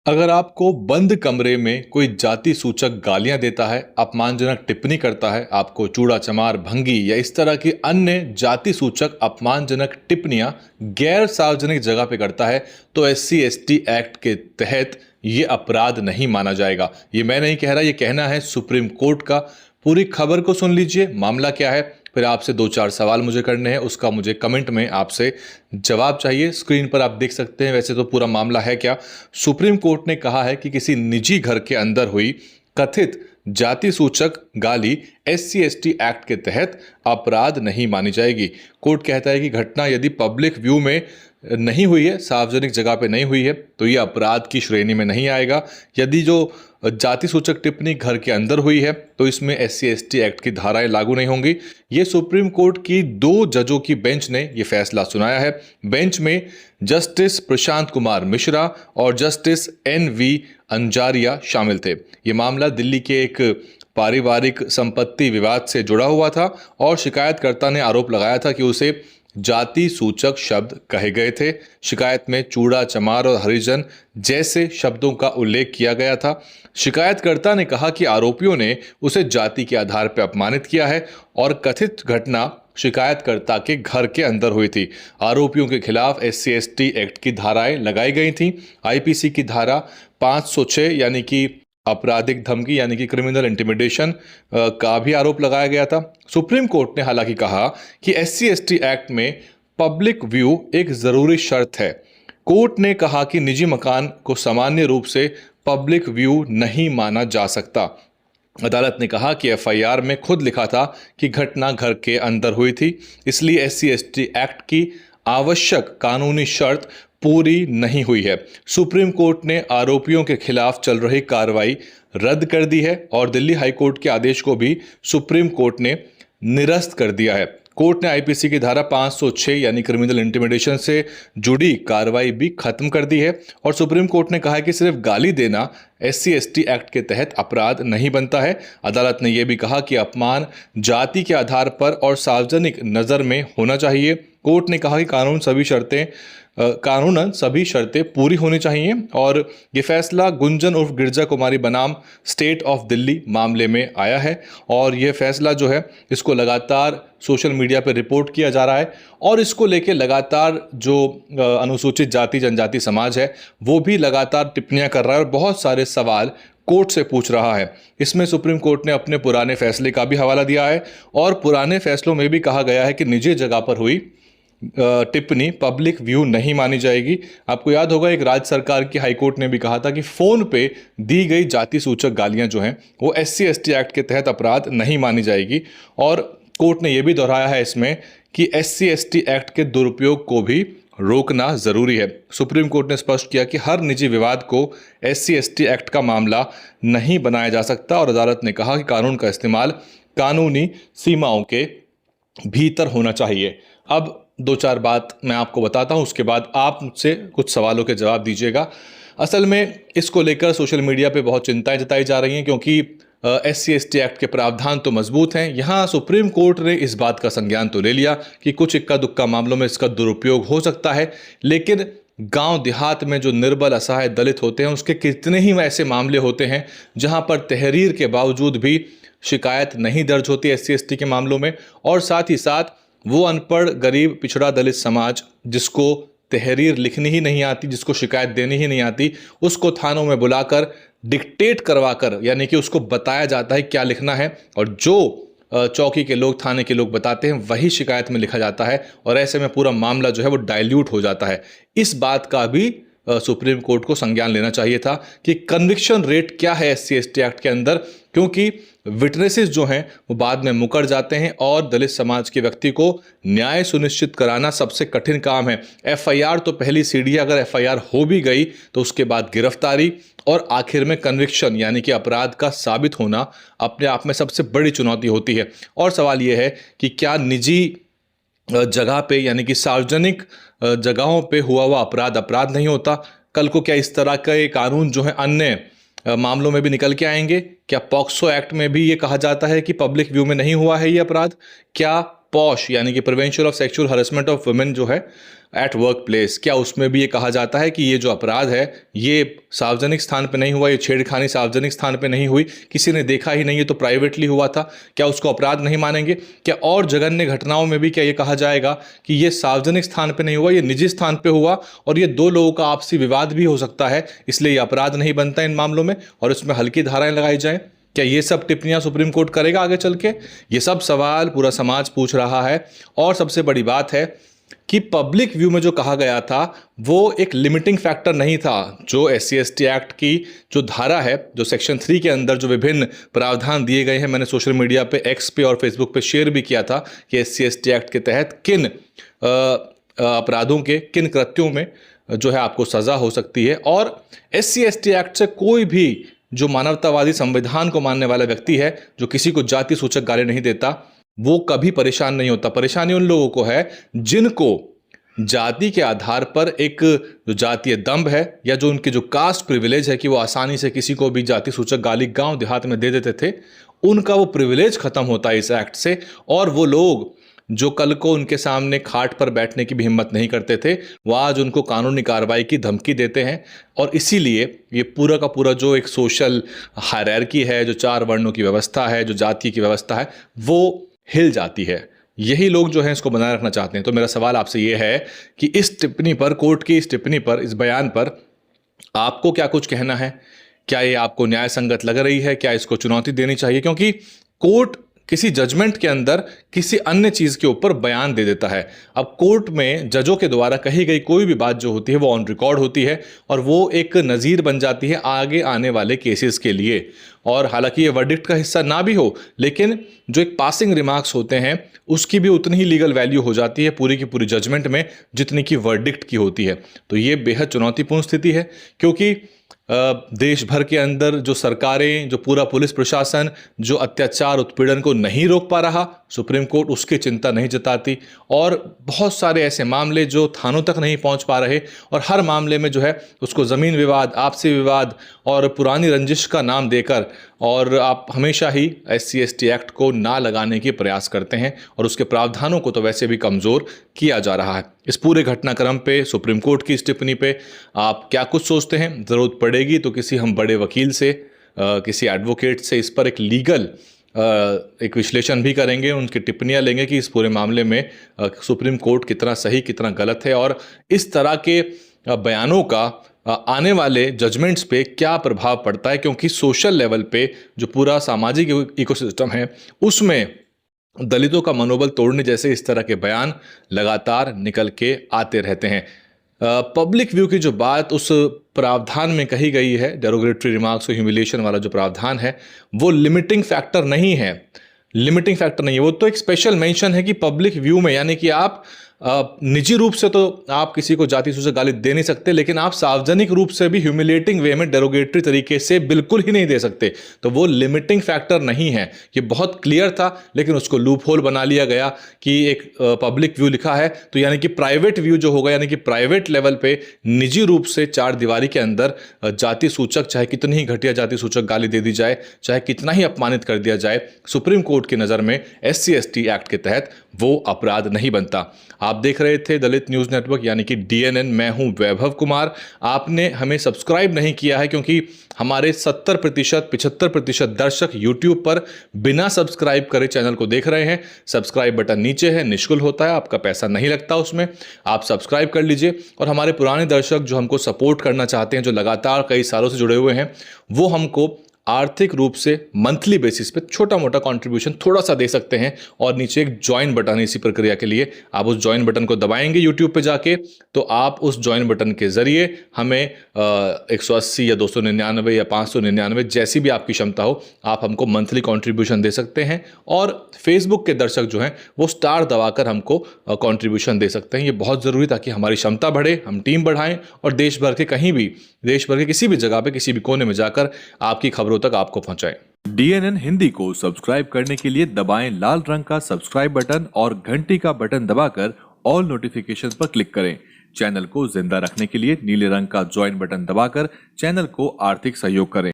अगर आपको बंद कमरे में कोई जाति सूचक गालियां देता है, अपमानजनक टिप्पणी करता है, आपको चूड़ा चमार, भंगी या इस तरह की अन्य जाति सूचक अपमानजनक टिप्पणियां गैर सार्वजनिक जगह पे करता है, तो SC/ST एक्ट के तहत ये अपराध नहीं माना जाएगा। ये मैं नहीं कह रहा, ये कहना है सुप्रीम कोर्ट का। पूरी खबर को सुन लीजिए, मामला क्या है, फिर आपसे 2-4 सवाल मुझे करने हैं, उसका मुझे कमेंट में आपसे जवाब चाहिए। स्क्रीन पर आप देख सकते हैं वैसे तो पूरा मामला है क्या। सुप्रीम कोर्ट ने कहा है कि किसी निजी घर के अंदर हुई कथित जाति सूचक गाली SC/ST एक्ट के तहत अपराध नहीं मानी जाएगी। कोर्ट कहता है कि घटना यदि पब्लिक व्यू में नहीं हुई है, सार्वजनिक जगह पे नहीं हुई है, तो ये अपराध की श्रेणी में नहीं आएगा। यदि जो जाति सूचक टिप्पणी घर के अंदर हुई है, तो इसमें SC/ST एक्ट की धाराएं लागू नहीं होंगी। ये सुप्रीम कोर्ट की 2 जजों की बेंच ने यह फैसला सुनाया है। बेंच में जस्टिस प्रशांत कुमार मिश्रा और जस्टिस NV अंजारिया शामिल थे। ये मामला दिल्ली के एक पारिवारिक संपत्ति विवाद से जुड़ा हुआ था और शिकायतकर्ता ने आरोप लगाया था कि उसे जाति सूचक शब्द कहे गए थे। शिकायत में चूड़ा चमार और हरिजन जैसे शब्दों का उल्लेख किया गया था। शिकायतकर्ता ने कहा कि आरोपियों ने उसे जाति के आधार पर अपमानित किया है और कथित घटना शिकायतकर्ता के घर के अंदर हुई थी। आरोपियों के खिलाफ SC/ST एक्ट की धाराएं लगाई गई थी। IPC की धारा 506 यानी कि आपराधिक धमकी यानी कि क्रिमिनल इंटिमिडेशन का भी आरोप लगाया गया था। सुप्रीम कोर्ट ने हालांकि कहा कि SC/ST एक्ट में पब्लिक व्यू एक जरूरी शर्त है। कोर्ट ने कहा कि निजी मकान को सामान्य रूप से पब्लिक व्यू नहीं माना जा सकता। अदालत ने कहा कि FIR में खुद लिखा था कि घटना घर के अंदर हुई थी, इसलिए SC/ST एक्ट की आवश्यक कानूनी शर्त पूरी नहीं हुई है। सुप्रीम कोर्ट ने आरोपियों के खिलाफ चल रही कार्रवाई रद्द कर दी है और दिल्ली हाई कोर्ट के आदेश को भी सुप्रीम कोर्ट ने निरस्त कर दिया है। कोर्ट ने IPC की धारा 506 यानी क्रिमिनल इंटिमिडेशन से जुड़ी कार्रवाई भी खत्म कर दी है और सुप्रीम कोर्ट ने कहा है कि सिर्फ गाली देना SC/ST एक्ट के तहत अपराध नहीं बनता है। अदालत ने यह भी कहा कि अपमान जाति के आधार पर और सार्वजनिक नजर में होना चाहिए। कोर्ट ने कहा कि कानूनन सभी शर्तें पूरी होनी चाहिए और ये फैसला गुंजन उर्फ गिरजा कुमारी बनाम स्टेट ऑफ दिल्ली मामले में आया है और ये फैसला जो है इसको लगातार सोशल मीडिया पर रिपोर्ट किया जा रहा है और इसको लेके लगातार जो अनुसूचित जाति जनजाति समाज है वो भी लगातार टिप्पणियां कर रहा है और बहुत सारे सवाल कोर्ट से पूछ रहा है। इसमें सुप्रीम कोर्ट ने अपने पुराने फैसले का भी हवाला दिया है और पुराने फैसलों में भी कहा गया है कि निजी जगह पर हुई टिप्पणी पब्लिक व्यू नहीं मानी जाएगी। आपको याद होगा एक राज्य सरकार की हाईकोर्ट ने भी कहा था कि फोन पे दी गई जाति सूचक गालियां जो हैं वो SC/ST एक्ट के तहत अपराध नहीं मानी जाएगी और कोर्ट ने यह भी दोहराया है इसमें कि SC/ST एक्ट के दुरुपयोग को भी रोकना जरूरी है। सुप्रीम कोर्ट ने स्पष्ट किया कि हर निजी विवाद को SC/ST एक्ट का मामला नहीं बनाया जा सकता और अदालत ने कहा कि कानून का इस्तेमाल कानूनी सीमाओं के भीतर होना चाहिए। अब 2-4 बात मैं आपको बताता हूं, उसके बाद आप मुझसे कुछ सवालों के जवाब दीजिएगा। असल में इसको लेकर सोशल मीडिया पे बहुत चिंताएं जताई जा रही हैं क्योंकि SC/ST एक्ट के प्रावधान तो मजबूत हैं। यहाँ सुप्रीम कोर्ट ने इस बात का संज्ञान तो ले लिया कि कुछ इक्का दुक्का मामलों में इसका दुरुपयोग हो सकता है, लेकिन गांव देहात में जो निर्बल असहाय दलित होते हैं उसके कितने ही ऐसे मामले होते हैं जहां पर तहरीर के बावजूद भी शिकायत नहीं दर्ज होती SC/ST के मामलों में और साथ ही साथ वो अनपढ़ गरीब पिछड़ा दलित समाज जिसको तहरीर लिखनी ही नहीं आती, जिसको शिकायत देनी ही नहीं आती, उसको थानों में बुलाकर डिक्टेट करवाकर यानी कि उसको बताया जाता है क्या लिखना है और जो चौकी के लोग थाने के लोग बताते हैं वही शिकायत में लिखा जाता है और ऐसे में पूरा मामला जो है वो डाइल्यूट हो जाता है। इस बात का भी सुप्रीम कोर्ट को संज्ञान लेना चाहिए था कि कन्विक्शन रेट क्या है SC/ST एक्ट के अंदर, क्योंकि विटनेसेस जो हैं वो बाद में मुकर जाते हैं और दलित समाज के व्यक्ति को न्याय सुनिश्चित कराना सबसे कठिन काम है। FIR तो पहली सीढ़ी है, अगर FIR हो भी गई तो उसके बाद गिरफ्तारी और आखिर में कन्विक्शन यानी कि अपराध का साबित होना अपने आप में सबसे बड़ी चुनौती होती है। और सवाल यह है कि क्या निजी जगह पे यानी कि सार्वजनिक जगहों पे हुआ हुआ अपराध नहीं होता? कल को क्या इस तरह के कानून जो है अन्य मामलों में भी निकल के आएंगे? क्या पॉक्सो एक्ट में भी ये कहा जाता है कि पब्लिक व्यू में नहीं हुआ है ये अपराध? क्या पॉश यानी कि prevention of sexual harassment of women जो है एट वर्क प्लेस, क्या उसमें भी ये कहा जाता है कि ये जो अपराध है ये सार्वजनिक स्थान पे नहीं हुआ, ये छेड़खानी सार्वजनिक स्थान पे नहीं हुई, किसी ने देखा ही नहीं, ये तो प्राइवेटली हुआ था, क्या उसको अपराध नहीं मानेंगे? क्या और जघन्य घटनाओं में भी क्या ये कहा जाएगा कि ये सार्वजनिक स्थान पे नहीं हुआ, ये निजी स्थान पे हुआ और ये दो लोगों का आपसी विवाद भी हो सकता है, इसलिए ये अपराध नहीं बनता इन मामलों में और इसमें हल्की धाराएं लगाई जाएं? क्या ये सब टिप्पणियां सुप्रीम कोर्ट करेगा आगे चल के? ये सब सवाल पूरा समाज पूछ रहा है। और सबसे बड़ी बात है कि पब्लिक व्यू में जो कहा गया था वो एक लिमिटिंग फैक्टर नहीं था। जो SC/ST एक्ट की जो धारा है, जो सेक्शन 3 के अंदर जो विभिन्न प्रावधान दिए गए हैं, मैंने सोशल मीडिया पे, एक्स पे और फेसबुक पे शेयर भी किया था कि SC/ST एक्ट के तहत किन अपराधों के, किन कृत्यों में जो है आपको सजा हो सकती है। और SC/ST एक्ट से कोई भी जो मानवतावादी संविधान को मानने वाला व्यक्ति है, जो किसी को जाति सूचक गाली नहीं देता, वो कभी परेशान नहीं होता। परेशानी उन लोगों को है जिनको जाति के आधार पर एक जो जातीय दंभ है या जो उनके जो कास्ट प्रिविलेज है कि वो आसानी से किसी को भी जाति सूचक गाली गांव देहात में दे देते थे, उनका वो प्रिविलेज खत्म होता है इस एक्ट से। और वो लोग जो कल को उनके सामने खाट पर बैठने की भी हिम्मत नहीं करते थे, वो आज उनको कानूनी कार्रवाई की धमकी देते हैं। और इसीलिए ये पूरा का पूरा जो एक सोशल हायरार्की है, जो 4 वर्णों की व्यवस्था है, जो जाति की व्यवस्था है, वो हिल जाती है। यही लोग जो हैं इसको बनाए रखना चाहते हैं। तो मेरा सवाल आपसे ये है कि इस टिप्पणी पर, कोर्ट की इस टिप्पणी पर, इस बयान पर आपको क्या कुछ कहना है? क्या ये आपको न्याय संगत लग रही है? क्या इसको चुनौती देनी चाहिए? क्योंकि कोर्ट किसी जजमेंट के अंदर किसी अन्य चीज के ऊपर बयान दे देता है। अब कोर्ट में जजों के द्वारा कही गई कोई भी बात जो होती है वो ऑन रिकॉर्ड होती है और वो एक नज़ीर बन जाती है आगे आने वाले केसेस के लिए। और हालांकि ये वर्डिक्ट का हिस्सा ना भी हो, लेकिन जो एक पासिंग रिमार्क्स होते हैं उसकी भी उतनी ही लीगल वैल्यू हो जाती है पूरी की पूरी जजमेंट में जितनी की वर्डिक्ट की होती है। तो ये बेहद चुनौतीपूर्ण स्थिति है, क्योंकि देश भर के अंदर जो सरकारें, जो पूरा पुलिस प्रशासन जो अत्याचार उत्पीड़न को नहीं रोक पा रहा, सुप्रीम कोर्ट उसकी चिंता नहीं जताती। और बहुत सारे ऐसे मामले जो थानों तक नहीं पहुंच पा रहे और हर मामले में जो है उसको ज़मीन विवाद, आपसी विवाद और पुरानी रंजिश का नाम देकर और आप हमेशा ही SC/ST एक्ट को ना लगाने के प्रयास करते हैं और उसके प्रावधानों को तो वैसे भी कमज़ोर किया जा रहा है। इस पूरे घटनाक्रम पे, सुप्रीम कोर्ट की इस टिप्पणी पे आप क्या कुछ सोचते हैं? ज़रूरत पड़ेगी तो किसी हम बड़े वकील से, किसी एडवोकेट से इस पर एक लीगल एक विश्लेषण भी करेंगे, उनकी टिप्पणियां लेंगे कि इस पूरे मामले में सुप्रीम कोर्ट कितना सही, कितना गलत है और इस तरह के बयानों का आने वाले जजमेंट्स पे क्या प्रभाव पड़ता है। क्योंकि सोशल लेवल पे जो पूरा सामाजिक इकोसिस्टम है उसमें दलितों का मनोबल तोड़ने जैसे इस तरह के बयान लगातार निकल के आते रहते हैं। पब्लिक व्यू की जो बात उस प्रावधान में कही गई है, डेरोगेटरी रिमार्क्स और ह्यूमिलिएशन वाला जो प्रावधान है, वो लिमिटिंग फैक्टर नहीं है। लिमिटिंग फैक्टर नहीं है, वो तो एक स्पेशल मेंशन है कि पब्लिक व्यू में, यानी कि आप निजी रूप से तो आप किसी को जाति सूचक गाली दे नहीं सकते, लेकिन आप सार्वजनिक रूप से भी ह्यूमिलेटिंग वे में, डेरोगेटरी तरीके से बिल्कुल ही नहीं दे सकते। तो वो लिमिटिंग फैक्टर नहीं है। ये बहुत क्लियर था, लेकिन उसको लूप होल बना लिया गया कि एक पब्लिक व्यू लिखा है तो यानी कि प्राइवेट व्यू जो होगा, यानी कि प्राइवेट लेवल पे निजी रूप से 4 दीवारी के अंदर जाति सूचक, चाहे कितनी ही घटिया जाति सूचक गाली दे दी जाए, चाहे कितना ही अपमानित कर दिया जाए, सुप्रीम कोर्ट की नज़र में SC/ST एक्ट के तहत वो अपराध नहीं बनता। आप देख रहे थे दलित न्यूज़ नेटवर्क यानी कि DNN। मैं हूं वैभव कुमार। आपने हमें सब्सक्राइब नहीं किया है क्योंकि हमारे 70% 75% दर्शक YouTube पर बिना सब्सक्राइब करे चैनल को देख रहे हैं। सब्सक्राइब बटन नीचे है, निःशुल्क होता है, आपका पैसा नहीं लगता उसमें, आप सब्सक्राइब कर लीजिए। और हमारे पुराने दर्शक जो हमको सपोर्ट करना चाहते हैं, जो लगातार कई सालों से जुड़े हुए हैं, वो हमको आर्थिक रूप से मंथली बेसिस पे छोटा मोटा कंट्रीब्यूशन थोड़ा सा दे सकते हैं। और नीचे एक ज्वाइन बटन है इसी प्रक्रिया के लिए, आप उस ज्वाइन बटन को दबाएंगे यूट्यूब पे जाके, तो आप उस ज्वाइन बटन के जरिए हमें 180 या 299 या 599 जैसी भी आपकी क्षमता हो, आप हमको मंथली कंट्रीब्यूशन दे सकते हैं। और फेसबुक के दर्शक जो हैं वो स्टार दबाकर हमको कंट्रीब्यूशन दे सकते हैं। ये बहुत ज़रूरी, ताकि हमारी क्षमता बढ़े, हम टीम बढ़ाएं और देश भर के कहीं भी, देश भर के किसी भी जगह पे, किसी भी कोने में जाकर आपकी खबरों तक आपको पहुंचाएं। DNN हिंदी को सब्सक्राइब करने के लिए दबाएं लाल रंग का सब्सक्राइब बटन और घंटी का बटन दबाकर ऑल नोटिफिकेशन पर क्लिक करें। चैनल को जिंदा रखने के लिए नीले रंग का ज्वाइन बटन दबाकर चैनल को आर्थिक सहयोग करें।